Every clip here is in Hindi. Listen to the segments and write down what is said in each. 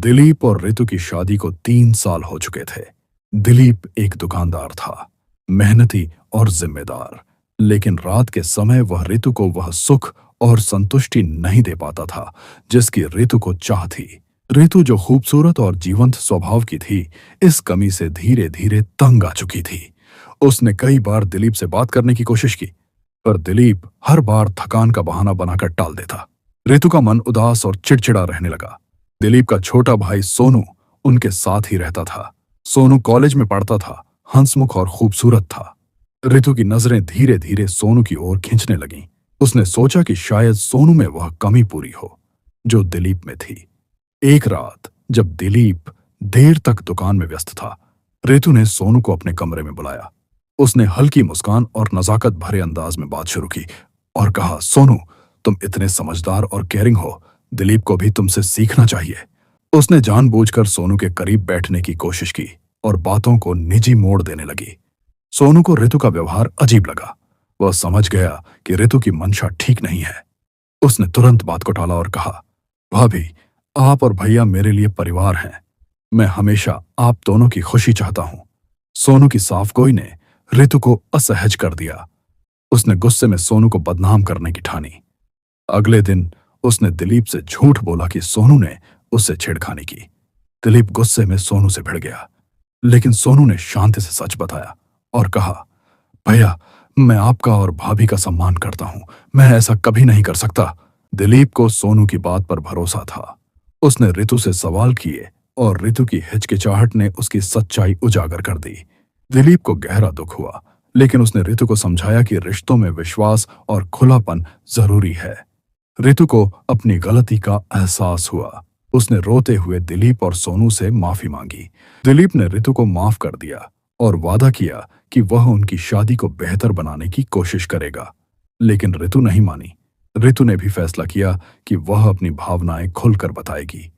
दिलीप और ऋतु की शादी को 3 साल हो चुके थे। दिलीप एक दुकानदार था, मेहनती और जिम्मेदार, लेकिन रात के समय वह ऋतु को वह सुख और संतुष्टि नहीं दे पाता था जिसकी ऋतु को चाह थी। ऋतु जो खूबसूरत और जीवंत स्वभाव की थी, इस कमी से धीरे धीरे तंग आ चुकी थी। उसने कई बार दिलीप से बात करने की कोशिश की, पर दिलीप हर बार थकान का बहाना बनाकर टाल देता। ऋतु का मन उदास और चिड़चिड़ा रहने लगा। दिलीप का छोटा भाई सोनू उनके साथ ही रहता था। सोनू कॉलेज में पढ़ता था, हंसमुख और खूबसूरत था। ऋतु की नजरें धीरे धीरे सोनू की ओर खींचने लगीं। उसने सोचा कि शायद सोनू में वह कमी पूरी हो जो दिलीप में थी। एक रात जब दिलीप देर तक दुकान में व्यस्त था, ऋतु ने सोनू को अपने कमरे में बुलाया। उसने हल्की मुस्कान और नजाकत भरे अंदाज में बात शुरू की और कहा, सोनू, तुम इतने समझदार और केयरिंग हो, दिलीप को भी तुमसे सीखना चाहिए। उसने जानबूझकर सोनू के करीब बैठने की कोशिश की और बातों को निजी मोड़ देने लगी। सोनू को ऋतु का व्यवहार अजीब लगा। वह समझ गया कि ऋतु की मंशा ठीक नहीं है। उसने तुरंत बात को टाला और कहा, भाभी, आप और भैया मेरे लिए परिवार हैं। मैं हमेशा आप दोनों की खुशी चाहता हूं। सोनू की साफगोई ने ऋतु को असहज कर दिया। उसने गुस्से में सोनू को बदनाम करने की ठानी। अगले दिन उसने दिलीप से झूठ बोला कि सोनू ने उससे छेड़खानी की। दिलीप गुस्से में सोनू से भिड़ गया, लेकिन सोनू ने शांति से सच बताया और कहा, भैया, मैं आपका और भाभी का सम्मान करता हूं, मैं ऐसा कभी नहीं कर सकता। दिलीप को सोनू की बात पर भरोसा था। उसने ऋतु से सवाल किए और ऋतु की हिचकिचाहट ने उसकी सच्चाई उजागर कर दी। दिलीप को गहरा दुख हुआ, लेकिन उसने ऋतु को समझाया कि रिश्तों में विश्वास और खुलापन जरूरी है। ऋतु को अपनी गलती का एहसास हुआ। उसने रोते हुए दिलीप और सोनू से माफी मांगी। दिलीप ने ऋतु को माफ कर दिया और वादा किया कि वह उनकी शादी को बेहतर बनाने की कोशिश करेगा। लेकिन ऋतु नहीं मानी। ऋतु ने भी फैसला किया कि वह अपनी भावनाएं खुलकर बताएगी।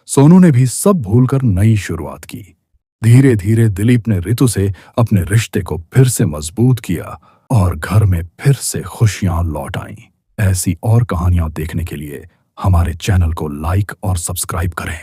सोनू ने भी सब भूलकर नई शुरुआत की। धीरे धीरे दिलीप ने ऋतु से अपने रिश्ते को फिर से मजबूत किया और घर में फिर से खुशियां लौट आईं। ऐसी और कहानियां देखने के लिए हमारे चैनल को लाइक और सब्सक्राइब करें।